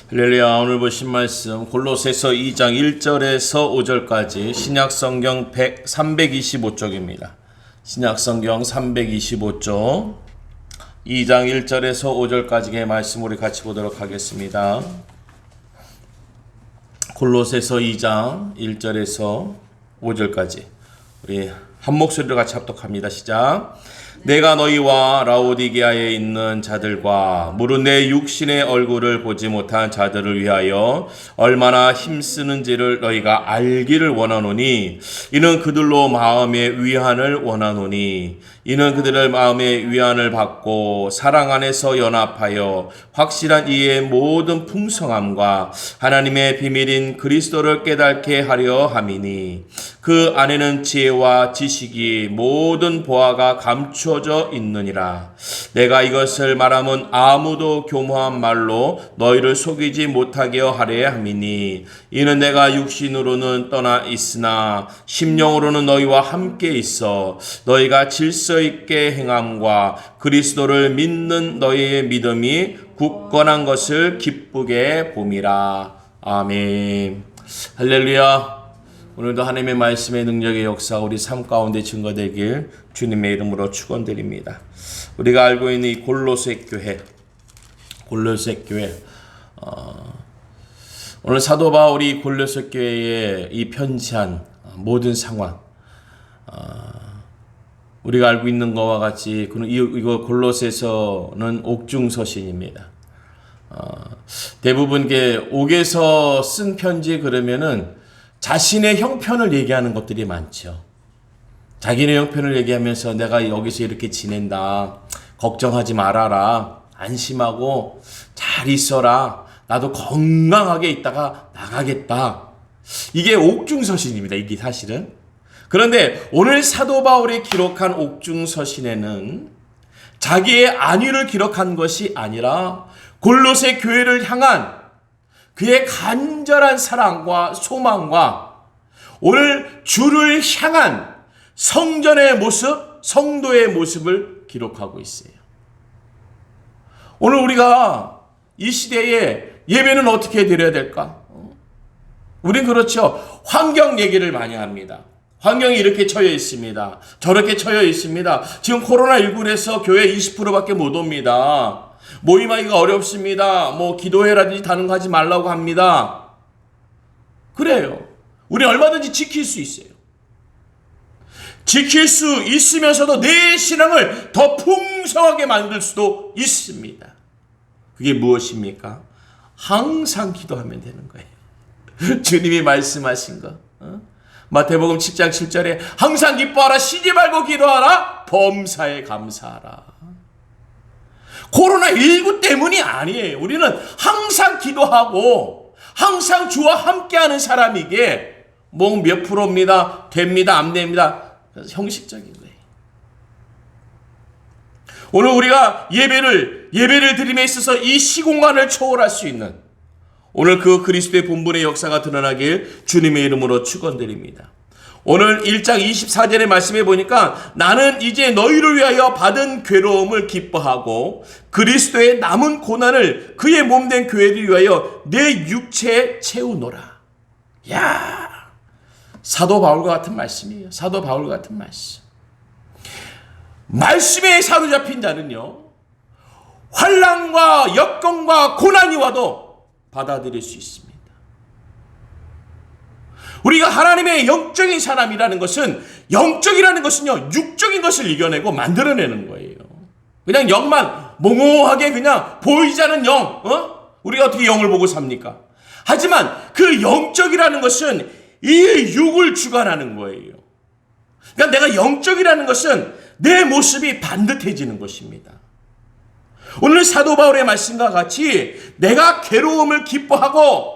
할렐루야. 오늘 보신 말씀 골로새서 2장 1절에서 5절까지 신약성경 325쪽입니다. 신약성경 325쪽 2장 1절에서 5절까지의 말씀 우리 같이 보도록 하겠습니다. 골로새서 2장 1절에서 5절까지 우리 한 목소리로 같이 합독합니다. 시작. 내가 너희와 라오디게아에 있는 자들과 무릇 내 육신의 얼굴을 보지 못한 자들을 위하여 얼마나 힘쓰는지를 너희가 알기를 원하노니 이는 그들로 마음의 위안을 원하노니 이는 그들의 마음의 위안을 받고 사랑 안에서 연합하여 확실한 이의 모든 풍성함과 하나님의 비밀인 그리스도를 깨닫게 하려 함이니 그 안에는 지혜와 지식이 모든 보화가 감추어져 있느니라. 내가 이것을 말하면 아무도 교모한 말로 너희를 속이지 못하게 하려 함이니 이는 내가 육신으로는 떠나 있으나 심령으로는 너희와 함께 있어 너희가 질서 있게 행함과 그리스도를 믿는 너희의 믿음이 굳건한 것을 기쁘게 봄이라. 아멘. 할렐루야. 오늘도 하나님의 말씀의 능력의 역사가 우리 삶 가운데 증거되길 주님의 이름으로 축원드립니다. 우리가 알고 있는 이 골로새 교회, 오늘 사도 바울이 골로새 교회에 이 편지한 모든 상황, 우리가 알고 있는 것과 같이 이거 골로새서는 옥중서신입니다. 대부분 옥에서 쓴 편지 그러면은 자신의 형편을 얘기하는 것들이 많죠. 자기의 형편을 얘기하면서 내가 여기서 이렇게 지낸다. 걱정하지 말아라. 안심하고 잘 있어라. 나도 건강하게 있다가 나가겠다. 이게 옥중서신입니다. 이게 사실은. 그런데 오늘 사도 바울이 기록한 옥중서신에는 자기의 안위를 기록한 것이 아니라 골로새 교회를 향한 그의 간절한 사랑과 소망과 오늘 주를 향한 성전의 모습, 성도의 모습을 기록하고 있어요. 오늘 우리가 이 시대에 예배는 어떻게 드려야 될까? 우린 그렇죠. 환경 얘기를 많이 합니다. 환경이 이렇게 처해 있습니다. 저렇게 처해 있습니다. 지금 코로나19에서 교회 20%밖에 못 옵니다. 모임하기가 어렵습니다. 기도회라든지 다른 거 하지 말라고 합니다. 그래요. 우리 얼마든지 지킬 수 있어요. 지킬 수 있으면서도 내 신앙을 더 풍성하게 만들 수도 있습니다. 그게 무엇입니까? 항상 기도하면 되는 거예요. 주님이 말씀하신 거. 마태복음 7장 7절에 항상 기뻐하라, 쉬지 말고 기도하라, 범사에 감사하라. 코로나19 때문이 아니에요. 우리는 항상 기도하고 항상 주와 함께하는 사람이기에 몇 프로입니다. 됩니다. 안 됩니다. 형식적인 거예요. 오늘 우리가 예배를 드림에 있어서 이 시공간을 초월할 수 있는 오늘 그 그리스도의 본분의 역사가 드러나길 주님의 이름으로 축원드립니다. 오늘 1장 24절의 말씀에 보니까 나는 이제 너희를 위하여 받은 괴로움을 기뻐하고 그리스도의 남은 고난을 그의 몸된 교회를 위하여 내 육체에 채우노라. 야, 사도 바울과 같은 말씀이에요. 사도 바울과 같은 말씀. 말씀에 사로잡힌 자는요, 환난과 역경과 고난이 와도 받아들일 수 있습니다. 우리가 하나님의 영적인 사람이라는 것은, 영적이라는 것은요, 육적인 것을 이겨내고 만들어내는 거예요. 그냥 영만 몽롱하게 그냥 보이지 않는 영, 우리가 어떻게 영을 보고 삽니까? 하지만 그 영적이라는 것은 이 육을 주관하는 거예요. 그러니까 내가 영적이라는 것은 내 모습이 반듯해지는 것입니다. 오늘 사도 바울의 말씀과 같이 내가 괴로움을 기뻐하고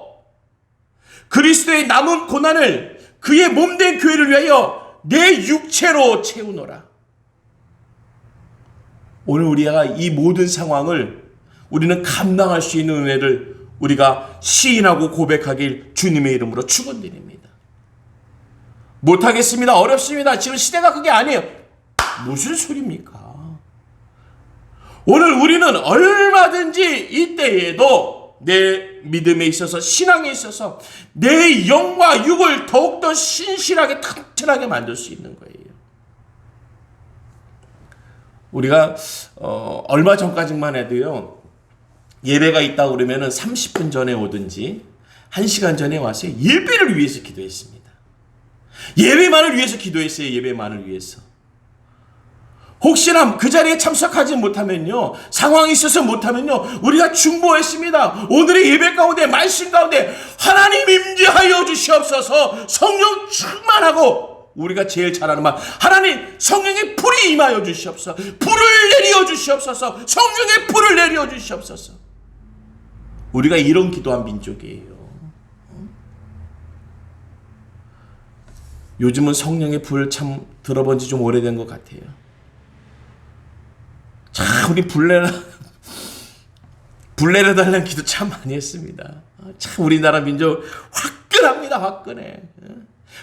그리스도의 남은 고난을 그의 몸된 교회를 위하여 내 육체로 채우노라. 오늘 우리가 이 모든 상황을 우리는 감당할 수 있는 은혜를 우리가 시인하고 고백하길 주님의 이름으로 축원드립니다. 못하겠습니다. 어렵습니다. 지금 시대가 그게 아니에요. 무슨 소리입니까? 오늘 우리는 얼마든지 이때에도 내 믿음에 있어서, 신앙에 있어서 내 영과 육을 더욱더 신실하게 튼튼하게 만들 수 있는 거예요. 우리가 얼마 전까지만 해도요, 예배가 있다고 그러면은 30분 전에 오든지 1시간 전에 와서 예배를 위해서 기도했습니다. 예배만을 위해서 기도했어요. 예배만을 위해서. 혹시나 그 자리에 참석하지 못하면요, 상황이 있어서 못하면요, 우리가 중보했습니다. 오늘의 예배 가운데, 말씀 가운데 하나님 임재하여 주시옵소서. 성령 충만하고, 우리가 제일 잘하는 말, 하나님 성령의 불이 임하여 주시옵소서. 불을 내려 주시옵소서. 성령의 불을 내려 주시옵소서. 우리가 이런 기도한 민족이에요. 요즘은 성령의 불 참 들어본 지 좀 오래된 것 같아요. 참 우리 불 내려달라는 기도 참 많이 했습니다. 참 우리나라 민족 화끈합니다. 화끈해.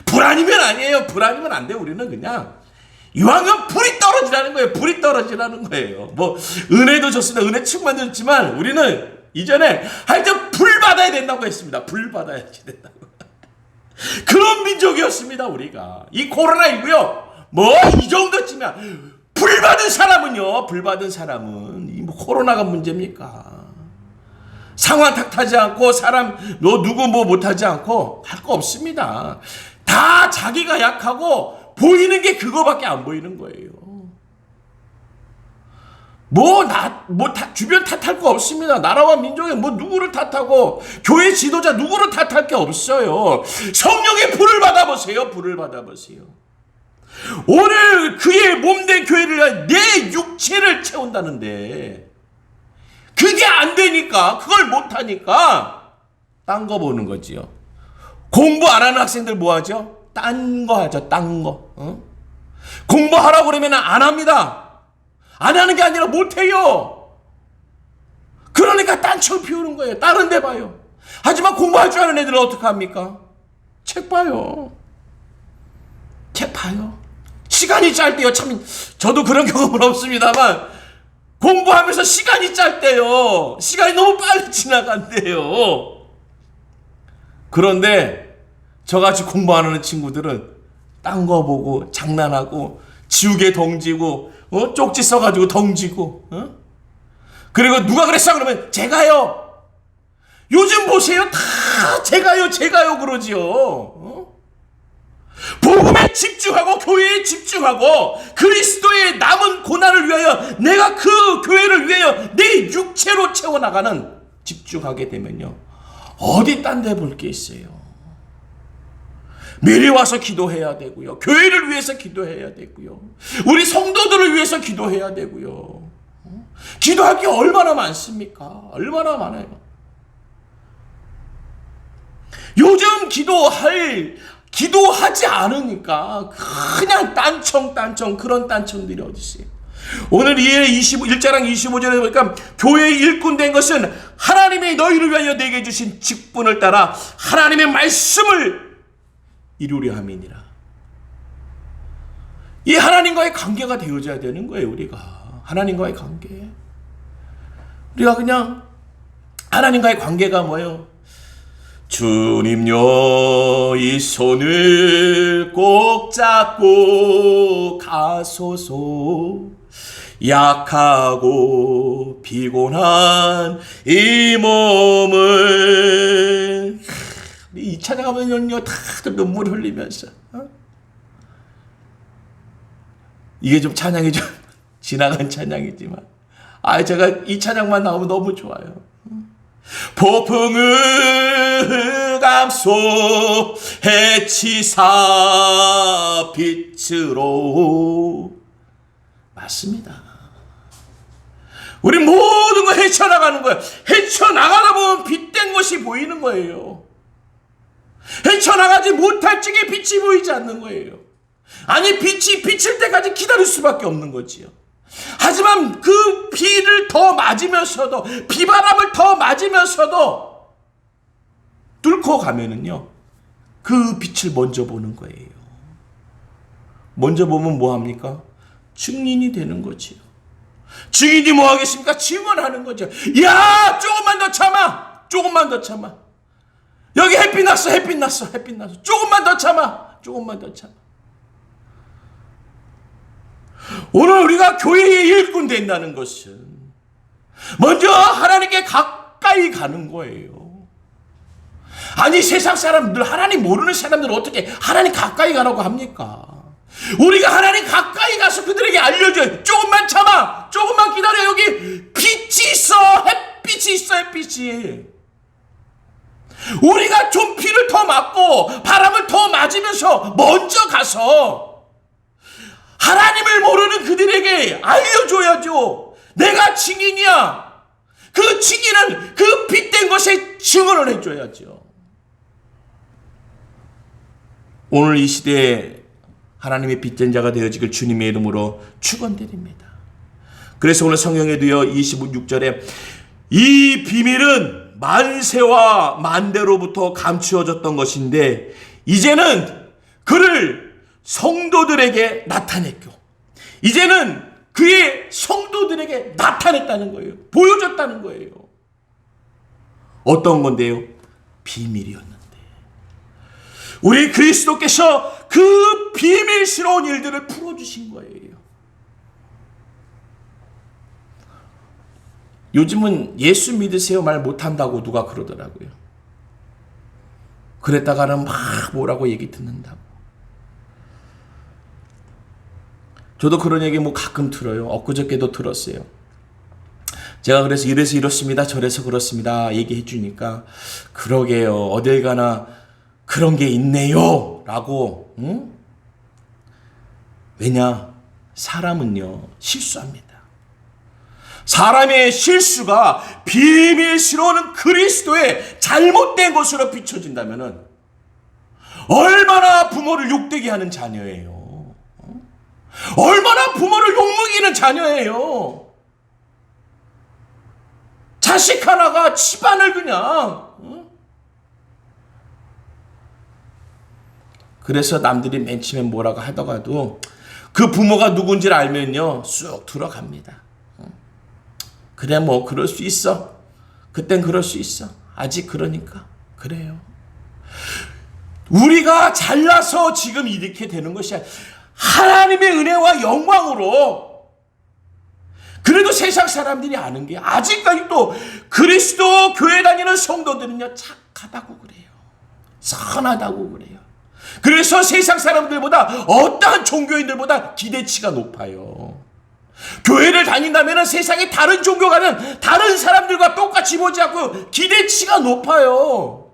불 아니면 아니에요. 불 아니면 안 돼. 우리는 그냥 이왕이면 불이 떨어지라는 거예요. 불이 떨어지라는 거예요. 뭐 은혜도 줬습니다. 은혜 충만했지만 우리는 이전에 하여튼 불 받아야 된다고 했습니다. 불 받아야지 된다고. 그런 민족이었습니다. 우리가. 이 코로나19요. 뭐 이 정도쯤이야. 불 받은 사람은요. 불 받은 사람은 이 뭐 코로나가 문제입니까? 상황 탓하지 않고 사람 누구 뭐 못하지 않고 할 거 없습니다. 다 자기가 약하고 보이는 게 그거밖에 안 보이는 거예요. 주변 탓할 거 없습니다. 나라와 민족에 뭐 누구를 탓하고 교회 지도자 누구를 탓할 게 없어요. 성령의 불을 받아보세요. 불을 받아보세요. 오늘 그의 몸된 교회를 위해 내 육체를 채운다는데 그게 안 되니까, 그걸 못하니까 딴 거 보는 거지요. 공부 안 하는 학생들 뭐 하죠? 딴 거 하죠. 딴 거. 공부하라고 그러면 안 합니다. 안 하는 게 아니라 못해요. 그러니까 딴청 피우는 거예요. 다른 데 봐요. 하지만 공부할 줄 아는 애들은 어떻게 합니까? 책 봐요. 책 봐요. 시간이 짧대요. 참 저도 그런 경험은 없습니다만 공부하면서 시간이 짧대요. 시간이 너무 빨리 지나간대요. 그런데 저같이 공부하는 친구들은 딴 거 보고 장난하고 지우개 덩지고 쪽지 써가지고 덩지고 그리고 누가 그랬어 그러면 제가요. 요즘 보세요. 다 제가요 그러지요. 복음에 집중하고 교회에 집중하고 그리스도의 남은 고난을 위하여 내가 그 교회를 위하여 내 육체로 채워나가는 집중하게 되면요. 어디 딴 데 볼 게 있어요. 미리 와서 기도해야 되고요. 교회를 위해서 기도해야 되고요. 우리 성도들을 위해서 기도해야 되고요. 기도할 게 얼마나 많습니까? 얼마나 많아요. 요즘 기도하지 않으니까 그냥 딴청 그런 딴청들이 어디 있어요. 오늘 1자랑 25절에 보니까 교회의 일꾼 된 것은 하나님이 너희를 위하여 내게 주신 직분을 따라 하나님의 말씀을 이루려 함이니라. 이 하나님과의 관계가 되어져야 되는 거예요. 우리가 하나님과의 관계. 우리가 그냥 하나님과의 관계가 뭐예요? 주님여 이 손을 꼭 잡고 가소서. 약하고 피곤한 이 몸을. 이 찬양하면요 다들 눈물 흘리면서 이게 좀 찬양이 좀 지나간 찬양이지만 제가 이 찬양만 나오면 너무 좋아요. 폭풍을 감소 해치사 빛으로. 맞습니다. 우리 모든 거 헤쳐나가는 거예요. 헤쳐나가다 보면 빛된 것이 보이는 거예요. 헤쳐나가지 못할 적에 빛이 보이지 않는 거예요. 아니 빛이 비칠 때까지 기다릴 수밖에 없는 거지요. 하지만 그 비를 더 맞으면서도 비바람을 더 맞으면서도 뚫고 가면은요 그 빛을 먼저 보는 거예요. 먼저 보면 뭐 합니까? 증인이 되는 거지요. 증인이 뭐 하겠습니까? 증언하는 거죠. 야 조금만 더 참아. 조금만 더 참아. 여기 햇빛 났어, 햇빛 났어, 햇빛 났어. 조금만 더 참아, 조금만 더 참아. 오늘 우리가 교회의 일꾼 된다는 것은 먼저 하나님께 가까이 가는 거예요. 아니, 세상 사람들, 하나님 모르는 사람들 어떻게 하나님 가까이 가라고 합니까? 우리가 하나님 가까이 가서 그들에게 알려줘요. 조금만 참아, 조금만 기다려. 여기 빛이 있어, 햇빛이 있어, 햇빛이. 우리가 좀 비를 더 맞고 바람을 더 맞으면서 먼저 가서 하나님을 모르는 그들에게 알려줘야죠. 내가 증인이야. 그 증인은 그 빛된 것에 증언을 해줘야죠. 오늘 이 시대에 하나님의 빛된 자가 되어지길 주님의 이름으로 축원드립니다. 그래서 오늘 성경에도요 26절에 이 비밀은 만세와 만대로부터 감추어졌던 것인데 이제는 그를 성도들에게 나타냈고 이제는 그의 성도들에게 나타냈다는 거예요. 보여줬다는 거예요. 어떤 건데요? 비밀이었는데 우리 그리스도께서 그 비밀스러운 일들을 풀어주신 거예요. 요즘은 예수 믿으세요 말 못한다고 누가 그러더라고요. 그랬다가는 막 뭐라고 얘기 듣는다고. 저도 그런 얘기 뭐 가끔 들어요. 엊그저께도 들었어요. 제가 그래서 이래서 이렇습니다. 저래서 그렇습니다. 얘기해 주니까 그러게요. 어딜 가나 그런 게 있네요. 라고. 응? 왜냐? 사람은요. 실수합니다. 사람의 실수가 비밀스러운 그리스도의 잘못된 것으로 비춰진다면 얼마나 부모를 욕되게 하는 자녀예요. 얼마나 부모를 욕먹이는 자녀예요. 자식 하나가 집안을 그냥. 그래서 남들이 맨 처음에 뭐라고 하다가도 그 부모가 누군지를 알면요 쑥 들어갑니다. 그래 뭐 그럴 수 있어. 그땐 그럴 수 있어. 아직 그러니까 그래요. 우리가 잘나서 지금 이렇게 되는 것이 아니라 하나님의 은혜와 영광으로. 그래도 세상 사람들이 아는 게 아직까지 또 그리스도 교회 다니는 성도들은요 착하다고 그래요. 선하다고 그래요. 그래서 세상 사람들보다 어떠한 종교인들보다 기대치가 높아요. 교회를 다닌다면 세상의 다른 종교 가는 다른 사람들과 똑같이 보지 않고 기대치가 높아요.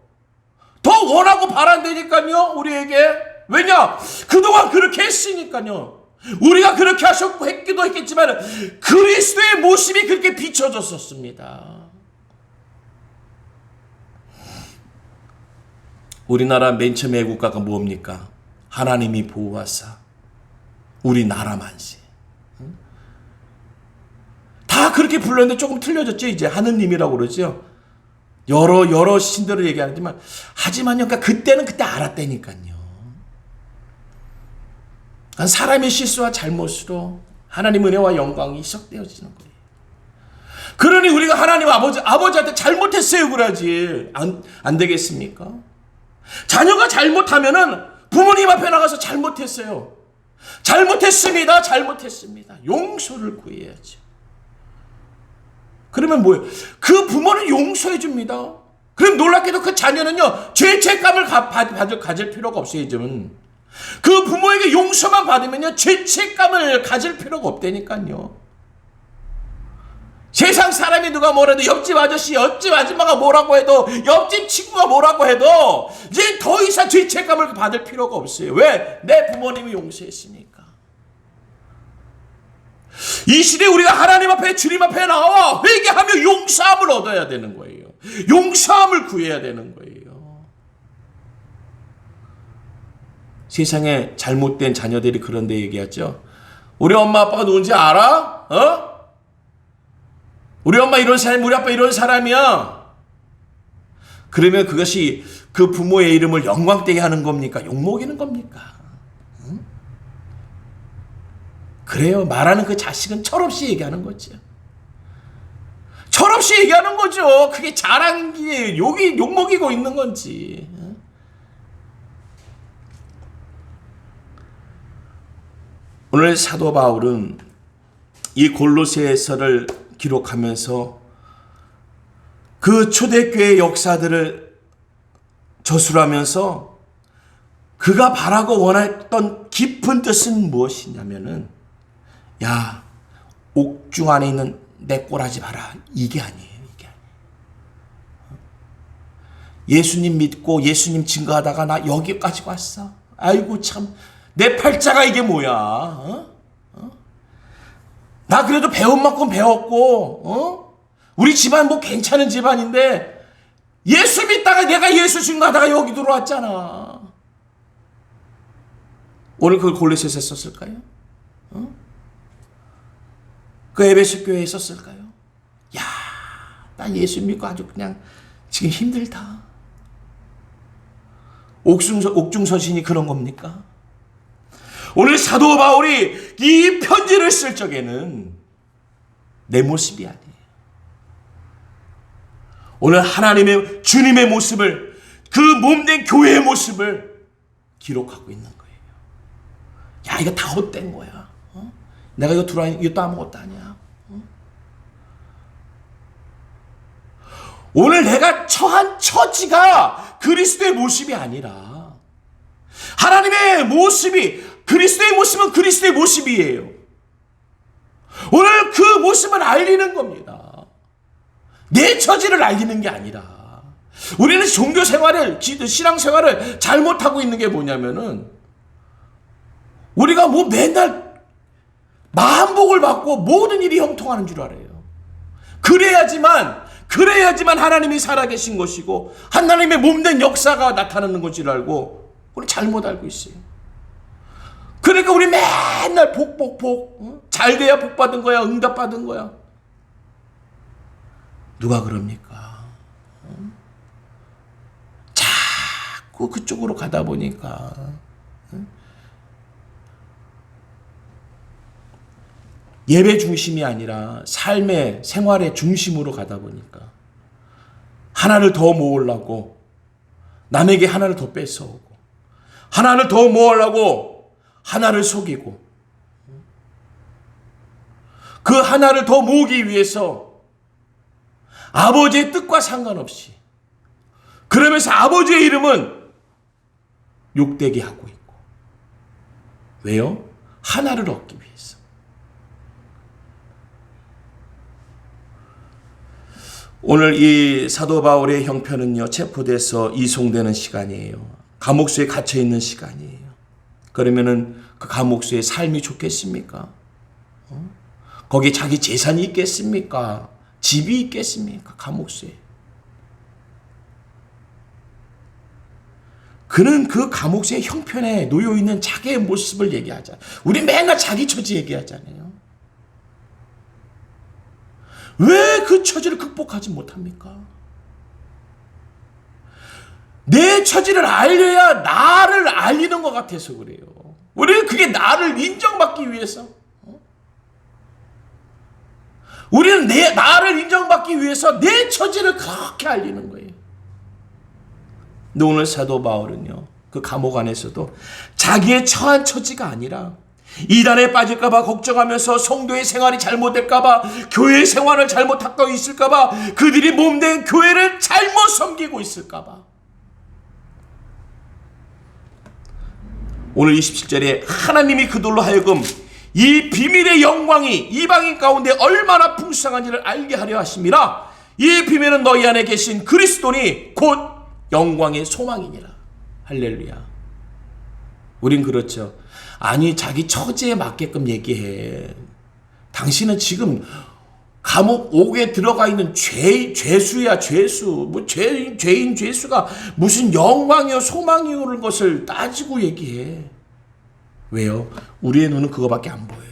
더 원하고 바란다니까요 우리에게. 왜냐? 그동안 그렇게 했으니까요. 우리가 그렇게 하셨고 했기도 했겠지만 그리스도의 모습이 그렇게 비춰졌었습니다. 우리나라 맨 처음 애국가가 뭡니까? 하나님이 보호하사 우리 나라 만세. 다 그렇게 불렀는데 조금 틀려졌죠. 이제 하느님이라고 그러죠. 여러 신들을 얘기하지만 하지만요. 그러니까 그때는 그때 알았다니까요. 사람의 실수와 잘못으로 하나님 은혜와 영광이 희석되어지는 거예요. 그러니 우리가 하나님 아버지한테 잘못했어요 그러지 안 되겠습니까? 자녀가 잘못하면은 부모님 앞에 나가서 잘못했어요. 잘못했습니다. 용서를 구해야죠. 그러면 뭐예요? 그 부모는 용서해 줍니다. 그럼 놀랍게도 그 자녀는요 죄책감을 가질 필요가 없어요. 이제는 그 부모에게 용서만 받으면요 죄책감을 가질 필요가 없다니까요. 세상 사람이 누가 뭐라도 옆집 아저씨, 옆집 아줌마가 뭐라고 해도 옆집 친구가 뭐라고 해도 이제 더 이상 죄책감을 받을 필요가 없어요. 왜? 내 부모님이 용서했으니까. 이 시대에 우리가 하나님 앞에 주님 앞에 나와 회개하며 용서함을 얻어야 되는 거예요. 용서함을 구해야 되는 거예요. 세상에 잘못된 자녀들이 그런데 얘기하죠. 우리 엄마 아빠가 누군지 알아? 우리 엄마 이런 사람, 우리 아빠 이런 사람이야. 그러면 그것이 그 부모의 이름을 영광되게 하는 겁니까? 욕먹이는 겁니까? 그래요. 말하는 그 자식은 철없이 얘기하는 거죠. 철없이 얘기하는 거죠. 그게 자랑이에요. 욕먹이고 있는 건지. 오늘 사도 바울은 이 골로새서를 기록하면서 그 초대교회 역사들을 저술하면서 그가 바라고 원했던 깊은 뜻은 무엇이냐면은, 야, 옥중 안에 있는 내 꼬라지 봐라. 이게 아니에요. 이게 아니에요. 예수님 믿고 예수님 증거하다가 나 여기까지 왔어. 아이고 참, 내 팔자가 이게 뭐야? 나 그래도 배운 만큼 배웠고, 우리 집안 뭐 괜찮은 집안인데 예수 믿다가 내가 예수 증거하다가 여기 들어왔잖아. 오늘 그걸 골로새서에 썼을까요? 그 에베소 교회에 썼을까요? 야, 나 예수 믿고 아주 그냥 지금 힘들다. 옥중서신이 그런 겁니까? 오늘 사도 바울이 이 편지를 쓸 적에는 내 모습이 아니에요. 오늘 하나님의 주님의 모습을, 그 몸된 교회의 모습을 기록하고 있는 거예요. 야, 이거 다 헛된 거야. 내가 이거 들어와, 이것도 아무것도 아니야. 오늘 내가 처한 처지가 그리스도의 모습이 아니라 하나님의 모습이, 그리스도의 모습은 그리스도의 모습이에요. 오늘 그 모습을 알리는 겁니다. 내 처지를 알리는 게 아니라. 우리는 종교 생활을, 신앙 생활을 잘못하고 있는 게 뭐냐면은, 우리가 뭐 맨날 만복을 받고 모든 일이 형통하는 줄 알아요. 그래야지만 하나님이 살아계신 것이고 하나님의 몸된 역사가 나타나는 것을 알고, 우리 잘못 알고 있어요. 그러니까 우리 맨날 복, 잘 돼야 복 받은 거야, 응답 받은 거야. 누가 그럽니까? 자꾸 그쪽으로 가다 보니까 예배 중심이 아니라 삶의, 생활의 중심으로 가다 보니까 하나를 더 모으려고 남에게 하나를 더 뺏어오고, 하나를 더 모으려고 하나를 속이고, 그 하나를 더 모으기 위해서 아버지의 뜻과 상관없이, 그러면서 아버지의 이름은 욕되게 하고 있고. 왜요? 하나를 얻기 위해서. 오늘 이 사도 바울의 형편은요, 체포돼서 이송되는 시간이에요. 감옥소에 갇혀 있는 시간이에요. 그러면은 그 감옥소에 삶이 좋겠습니까? 거기에 자기 재산이 있겠습니까? 집이 있겠습니까? 감옥소에. 그는 그 감옥소의 형편에 놓여 있는 자기의 모습을 얘기하잖아요. 우리 맨날 자기 처지 얘기하잖아요. 왜 그 처지를 극복하지 못합니까? 내 처지를 알려야 나를 알리는 것 같아서 그래요. 우리는 그게 나를 인정받기 위해서. 우리는 나를 인정받기 위해서 내 처지를 그렇게 알리는 거예요. 근데 오늘 사도 바울은요, 그 감옥 안에서도 자기의 처한 처지가 아니라 이단에 빠질까봐 걱정하면서 성도의 생활이 잘못될까봐, 교회 생활을 잘못하고 있을까봐, 그들이 몸된 교회를 잘못 섬기고 있을까봐. 오늘 27절에 하나님이 그들로 하여금 이 비밀의 영광이 이방인 가운데 얼마나 풍성한지를 알게 하려 하심이라. 이 비밀은 너희 안에 계신 그리스도니 곧 영광의 소망이니라. 할렐루야. 우린 그렇죠. 아니, 자기 처지에 맞게끔 얘기해. 당신은 지금 감옥 옥에 들어가 있는 죄수야, 죄수. 뭐 죄인 죄수가 무슨 영광이요 소망이요를 것을 따지고 얘기해. 왜요? 우리의 눈은 그거밖에 안 보여요.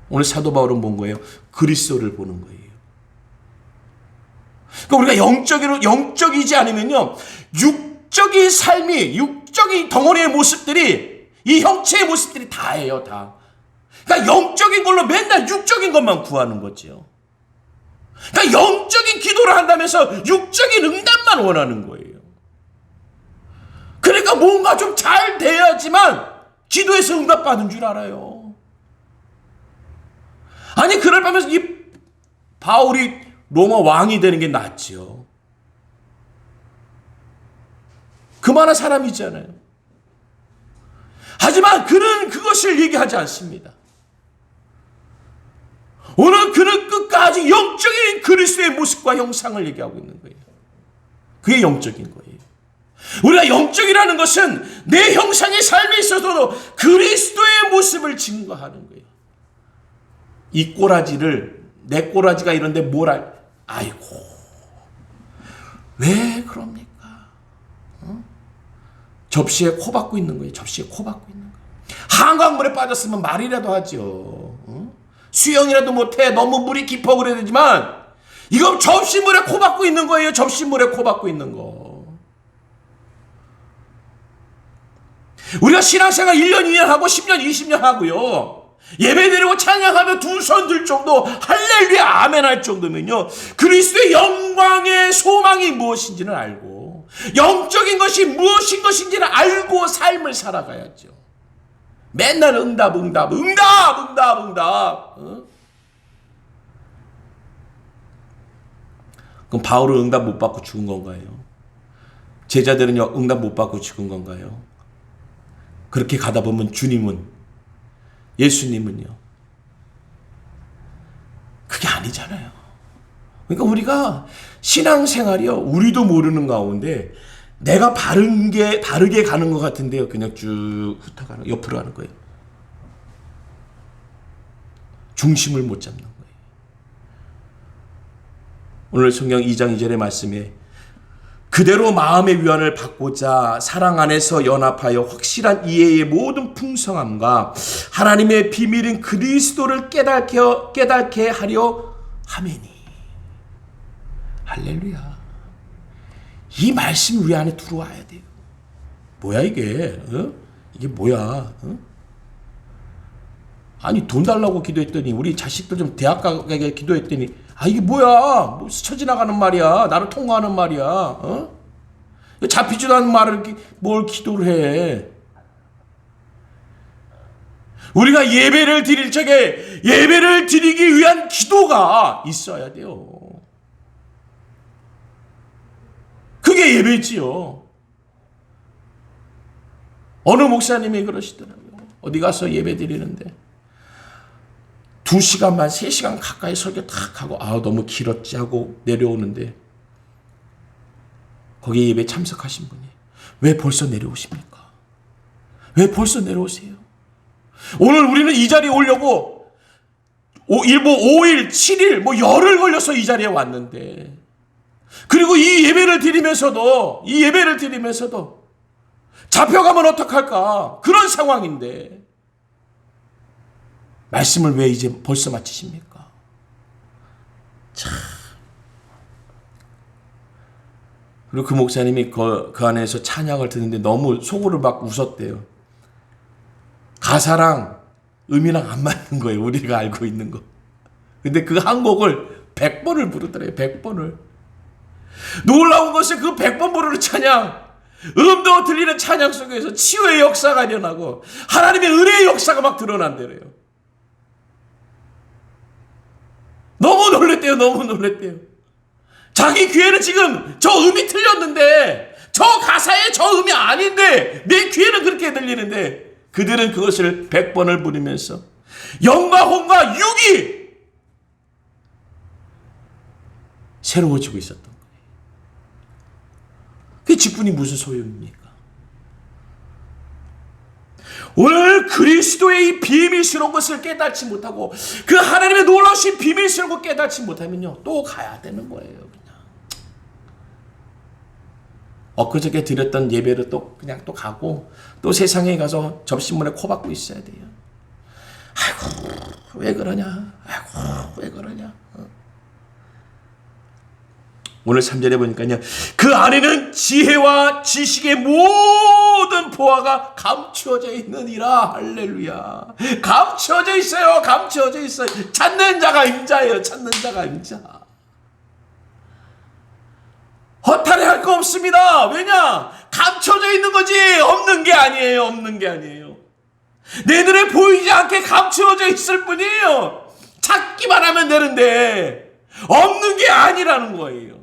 오늘 사도 바울은 본 거예요? 그리스도를 보는 거예요. 그러니까 우리가 영적이지 않으면요, 육적인 삶이, 육적인 덩어리의 모습들이, 이 형체의 모습들이 다예요, 다. 그러니까 영적인 걸로 맨날 육적인 것만 구하는 거죠. 그러니까 영적인 기도를 한다면서 육적인 응답만 원하는 거예요. 그러니까 뭔가 좀 잘 돼야지만 기도에서 응답받은 줄 알아요. 아니 그럴 바면서 이 바울이 로마 왕이 되는 게 낫지요. 그만한 사람이잖아요. 하지만 그는 그것을 얘기하지 않습니다. 오늘 그는 끝까지 영적인 그리스도의 모습과 형상을 얘기하고 있는 거예요. 그게 영적인 거예요. 우리가 영적이라는 것은 내 형상의 삶에 있어서도 그리스도의 모습을 증거하는 거예요. 이 꼬라지를, 내 꼬라지가 이런데 아이고 왜 그럽니까? 접시에 코 박고 있는 거예요. 접시에 코 박고 있는 거예요. 한강물에 빠졌으면 말이라도 하죠. 수영이라도 못해. 너무 물이 깊어 그래야 되지만 이건 접시물에 코 박고 있는 거예요. 접시물에 코 박고 있는 거. 우리가 신앙생활 1년, 2년 하고 10년, 20년 하고요. 예배 드리고 찬양하며 두 손 들 정도 할렐루야 아멘 할 정도면요. 그리스도의 영광의 소망이 무엇인지는 알고 영적인 것이 무엇인 것인지는 알고 삶을 살아가야죠. 맨날 응답. 그럼 바울은 응답 못 받고 죽은 건가요? 제자들은요 응답 못 받고 죽은 건가요? 그렇게 가다 보면 예수님은요 그게 아니잖아요. 그러니까 우리가 신앙생활이요 우리도 모르는 가운데 내가 바르게 가는 것 같은데요 그냥 쭉 훑어가는 옆으로 가는 거예요. 중심을 못 잡는 거예요. 오늘 성경 2장 2절의 말씀에 그대로 마음의 위안을 받고자 사랑 안에서 연합하여 확실한 이해의 모든 풍성함과 하나님의 비밀인 그리스도를 깨닫게 하려 하매니. 할렐루야. 이 말씀이 우리 안에 들어와야 돼요. 뭐야 이게? 이게 뭐야? 아니 돈 달라고 기도했더니 우리 자식들 좀 대학 가게 기도했더니 이게 뭐야? 뭐 스쳐 지나가는 말이야. 나를 통과하는 말이야. 잡히지도 않은 말을 뭘 기도를 해? 우리가 예배를 드릴 적에 예배를 드리기 위한 기도가 있어야 돼요. 그게 예배지요. 어느 목사님이 그러시더라고요. 어디 가서 예배 드리는데 2시간만 3시간 가까이 설교 탁 하고 너무 길었지 하고 내려오는데 거기 예배 참석하신 분이 왜 벌써 내려오십니까? 왜 벌써 내려오세요? 오늘 우리는 이 자리에 오려고 5일, 7일, 열흘 걸려서 이 자리에 왔는데 그리고 이 예배를 드리면서도 잡혀가면 어떡할까? 그런 상황인데 말씀을 왜 이제 벌써 마치십니까? 참. 그리고 그 목사님이 그 안에서 찬양을 듣는데 너무 속으로 막 웃었대요. 가사랑 음이랑 안 맞는 거예요. 우리가 알고 있는 거. 근데 그 한 곡을 100번을 부르더래요. 100번을. 놀라운 것은 그 100번 부르는 찬양, 음도 들리는 찬양 속에서 치유의 역사가 일어나고 하나님의 은혜의 역사가 막 드러난대요. 너무 놀랬대요. 자기 귀에는 지금 저 음이 틀렸는데 저 가사에 저 음이 아닌데 내 귀에는 그렇게 들리는데 그들은 그것을 100번을 부르면서 영과 혼과 육이 새로워지고 있었던 거예요. 그 직분이 무슨 소용입니까? 오늘 그리스도의 이 비밀스러운 것을 깨닫지 못하고 그 하나님의 놀라우신 비밀스러운 것 깨닫지 못하면요 또 가야 되는 거예요. 그냥 엊그저께 드렸던 예배를 또 그냥 또 가고 또 세상에 가서 접시물에 코 박고 있어야 돼요. 아이고 왜 그러냐? 오늘 3절에 보니까요. 그 안에는 지혜와 지식의 모든 보화가 감추어져 있느니라. 할렐루야. 감추어져 있어요. 찾는 자가 임자예요. 수가 없습니다. 왜냐? 감춰져 있는 거지 없는 게 아니에요. 없는 게 아니에요. 내 눈에 보이지 않게 감추어져 있을 뿐이에요. 찾기만 하면 되는데 없는 게 아니라는 거예요.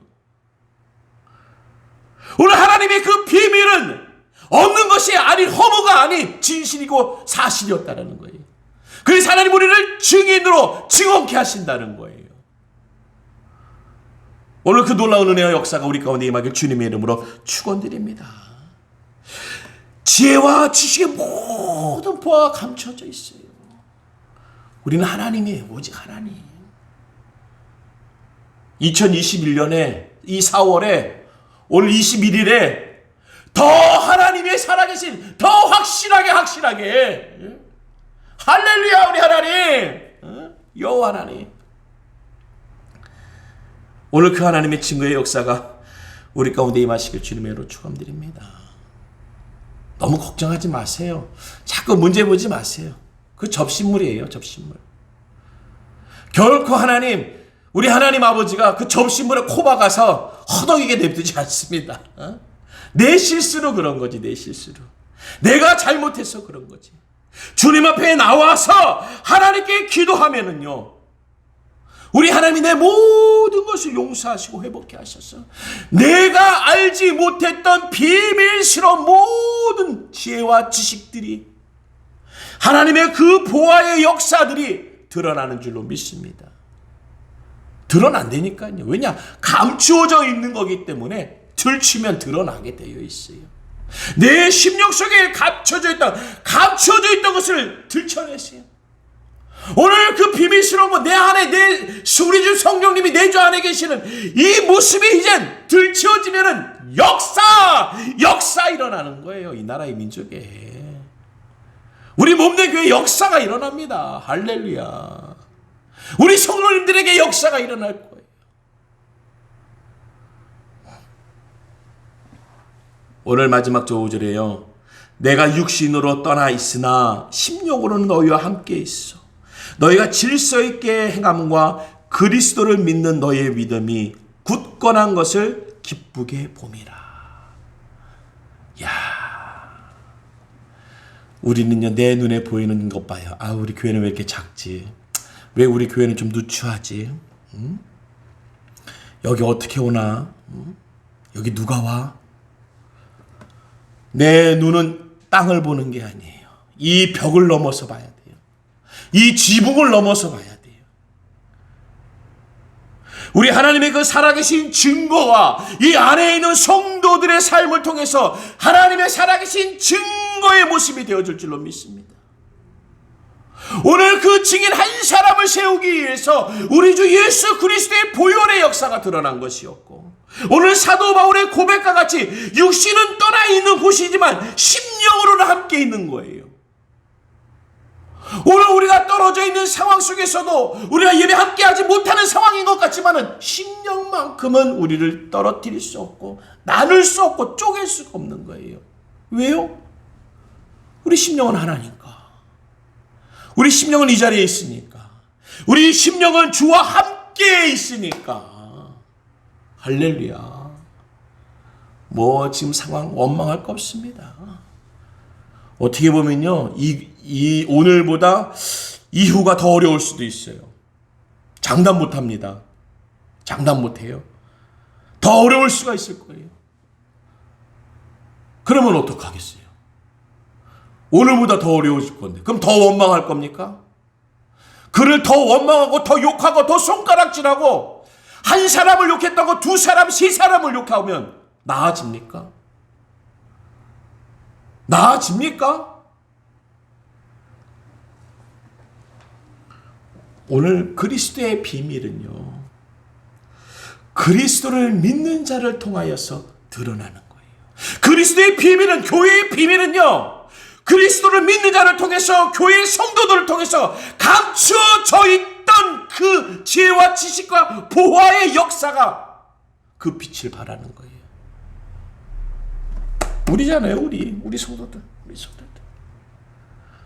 오늘 하나님의 그 비밀은 없는 것이 아닌 허무가 아닌 진실이고 사실이었다는 거예요. 그래서 하나님 우리를 증인으로 증언케 하신다는 거예요. 오늘 그 놀라운 은혜와 역사가 우리 가운데 임하길 주님의 이름으로 축원드립니다. 지혜와 지식의 모든 보화가 감춰져 있어요. 우리는 하나님이에요. 오직 하나님. 2021년에 이 4월에 오늘 21일에 더 하나님의 살아계신 더 확실하게 할렐루야 우리 하나님 여호와 하나님. 오늘 그 하나님의 증거의 역사가 우리 가운데 임하시길 주님의 이름으로 축원드립니다. 너무 걱정하지 마세요. 자꾸 문제 보지 마세요. 그 접신물이에요. 접신물. 결코 하나님 우리 하나님 아버지가 그 접신물에 코박아서 허덕이게 냅두지 않습니다. 내 실수로 그런 거지. 내 실수로. 내가 잘못해서 그런 거지. 주님 앞에 나와서 하나님께 기도하면은요. 우리 하나님이 내 모든 것을 용서하시고 회복해 하셔서 내가 알지 못했던 비밀스러운 모든 지혜와 지식들이 하나님의 그 보화의 역사들이 드러나는 줄로 믿습니다. 드러난다니까요. 왜냐? 감추어져 있는 거기 때문에 들추면 드러나게 되어 있어요. 내 심령 속에 감춰져 있던 것을 들춰내세요. 오늘 그 비밀스러운 거 내 안에 우리 주 성령님이 내 주 안에 계시는 이 모습이 이젠 들춰지면은 역사 일어나는 거예요. 이 나라의 민족에. 우리 몸된 교회 역사가 일어납니다. 할렐루야. 우리 성도님들에게 역사가 일어날 거예요. 오늘 마지막 저 5절에요. 내가 육신으로 떠나 있으나 심령으로는 너희와 함께 있어. 너희가 질서 있게 행함과 그리스도를 믿는 너희의 믿음이 굳건한 것을 기쁘게 봄이라. 야, 우리는요 내 눈에 보이는 것 봐요. 아, 우리 교회는 왜 이렇게 작지? 왜 우리 교회는 좀 누추하지? 여기 어떻게 오나? 여기 누가 와? 내 눈은 땅을 보는 게 아니에요. 이 벽을 넘어서 봐야 돼요. 이 지붕을 넘어서 봐야 돼요. 우리 하나님의 그 살아계신 증거와 이 안에 있는 성도들의 삶을 통해서 하나님의 살아계신 증거의 모습이 되어줄 줄로 믿습니다. 오늘 그 증인 한 사람을 세우기 위해서 우리 주 예수 그리스도의 보혈의 역사가 드러난 것이었고, 오늘 사도 바울의 고백과 같이 육신은 떠나 있는 곳이지만 심령으로는 함께 있는 거예요. 오늘 우리가 떨어져 있는 상황 속에서도 우리가 예배 함께하지 못하는 상황인 것 같지만은 심령만큼은 우리를 떨어뜨릴 수 없고 나눌 수 없고 쪼갤 수가 없는 거예요. 왜요? 우리 심령은 하나니까. 우리 심령은 이 자리에 있으니까. 우리 심령은 주와 함께 있으니까. 할렐루야. 뭐 지금 상황 원망할 거 없습니다. 어떻게 보면요, 이 오늘보다 이후가 더 어려울 수도 있어요. 장담 못합니다. 장담 못해요. 더 어려울 수가 있을 거예요. 그러면 어떡하겠어요? 오늘보다 더 어려워질 건데 그럼 더 원망할 겁니까? 그를 더 원망하고 더 욕하고 더 손가락질하고 한 사람을 욕했다고 두 사람, 세 사람을 욕하면 나아집니까? 나아집니까? 오늘 그리스도의 비밀은요, 그리스도를 믿는 자를 통하여서 드러나는 거예요. 그리스도의 비밀은, 교회의 비밀은요, 그리스도를 믿는 자를 통해서, 교회의 성도들을 통해서 감추어져 있던 그 지혜와 지식과 보화의 역사가 그 빛을 발하는 거예요. 우리잖아요, 우리 성도들.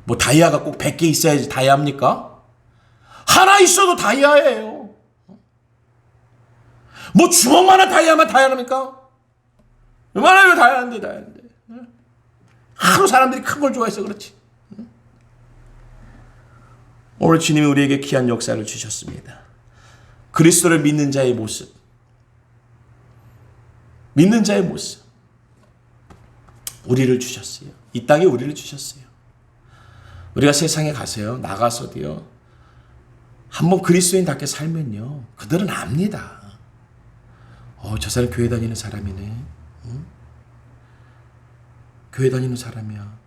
뭐 다이아가 꼭 100개 있어야지 다이아입니까? 하나 있어도 다이아예요. 뭐 주먹만한 다이아만 다이아입니까? 얼마나 다 하는데, 다 하는데. 하루 사람들이 큰 걸 좋아해서 그렇지. 오늘 주님이 우리에게 귀한 역사를 주셨습니다. 그리스도를 믿는 자의 모습. 믿는 자의 모습. 우리를 주셨어요. 이 땅에 우리를 주셨어요. 우리가 세상에 가서요, 나가서도요, 한번 그리스도인답게 살면요, 그들은 압니다. 저 사람 교회 다니는 사람이네. 응? 교회 다니는 사람이야.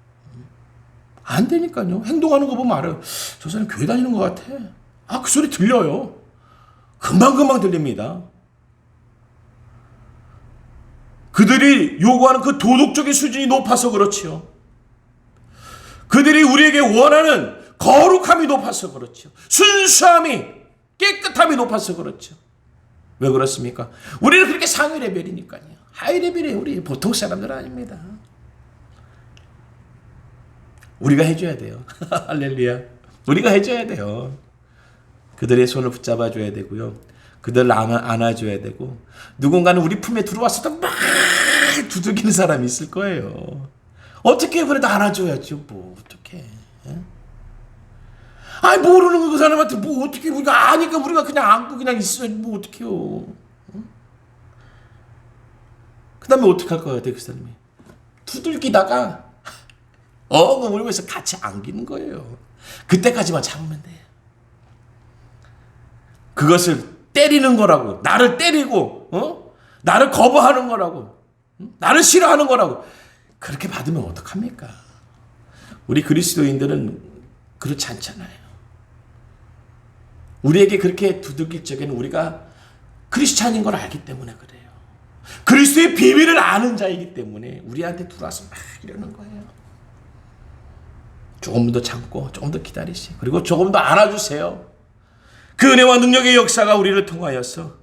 안 되니까요. 행동하는 거 보면 알아요. 저 사람 교회 다니는 것 같아. 그 소리 들려요. 금방금방 들립니다. 그들이 요구하는 그 도덕적인 수준이 높아서 그렇지요. 그들이 우리에게 원하는 거룩함이 높아서 그렇죠. 순수함이, 깨끗함이 높아서 그렇죠. 왜 그렇습니까? 우리는 그렇게 상위 레벨이니까요. 하이 레벨이 우리 보통 사람들 아닙니다. 우리가 해줘야 돼요. 할렐루야. 우리가 해줘야 돼요. 그들의 손을 붙잡아 줘야 되고요. 그들을 안아줘야 되고, 누군가는 우리 품에 들어왔어도 막 두들기는 사람이 있을 거예요. 어떻게 그래도 안아줘야죠. 뭐 어떻게? 모르는 그 사람한테 뭐 어떻게, 우리가 아니까 우리가 그냥 안고 그냥 있어야지 뭐 어떡해요. 그 다음에 어떻게 할 것 같아요, 그 사람이? 두들기다가 엉엉 울면서 같이 안기는 거예요. 그때까지만 참으면 돼요. 그것을 때리는 거라고, 나를 때리고, 나를 거부하는 거라고, 나를 싫어하는 거라고 그렇게 받으면 어떡합니까? 우리 그리스도인들은 그렇지 않잖아요. 우리에게 그렇게 두들길 적에는 우리가 크리스찬인 걸 알기 때문에 그래요. 그리스도의 비밀을 아는 자이기 때문에 우리한테 들어와서 막 이러는 거예요. 조금 더 참고 조금 더 기다리시고, 그리고 조금 더 안아주세요. 그 은혜와 능력의 역사가 우리를 통하여서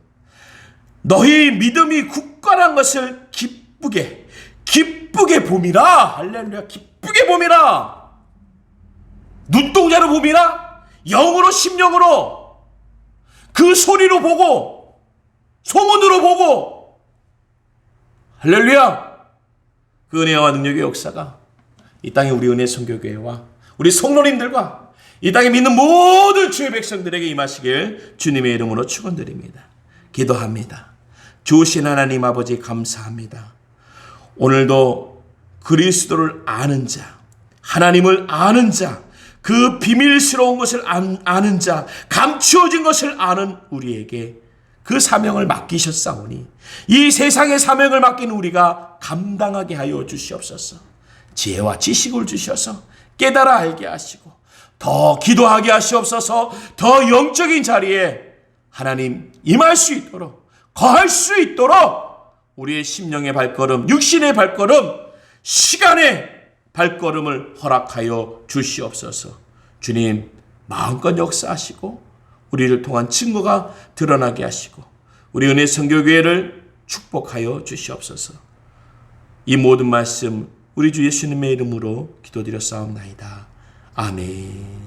너희 믿음이 굳건한 것을 기쁘게 봄이라. 할렐루야. 기쁘게 봄이라. 눈동자로 봄이라. 영으로, 심령으로, 그 소리로 보고, 소문으로 보고. 할렐루야. 그 은혜와 능력의 역사가 이 땅에 우리 은혜 선교교회와 우리 성도님들과 이 땅에 믿는 모든 주의 백성들에게 임하시길 주님의 이름으로 축원드립니다. 기도합니다. 주신 하나님 아버지 감사합니다. 오늘도 그리스도를 아는 자, 하나님을 아는 자, 그 비밀스러운 것을 아는 자, 감추어진 것을 아는 우리에게 그 사명을 맡기셨사오니 이 세상의 사명을 맡긴 우리가 감당하게 하여 주시옵소서. 지혜와 지식을 주셔서 깨달아 알게 하시고 더 기도하게 하시옵소서. 더 영적인 자리에 하나님 임할 수 있도록, 거할 수 있도록 우리의 심령의 발걸음, 육신의 발걸음, 시간의 발걸음을 허락하여 주시옵소서. 주님 마음껏 역사하시고 우리를 통한 증거가 드러나게 하시고 우리 은혜 선교교회를 축복하여 주시옵소서. 이 모든 말씀 우리 주 예수님의 이름으로 기도드렸사옵나이다. 아멘.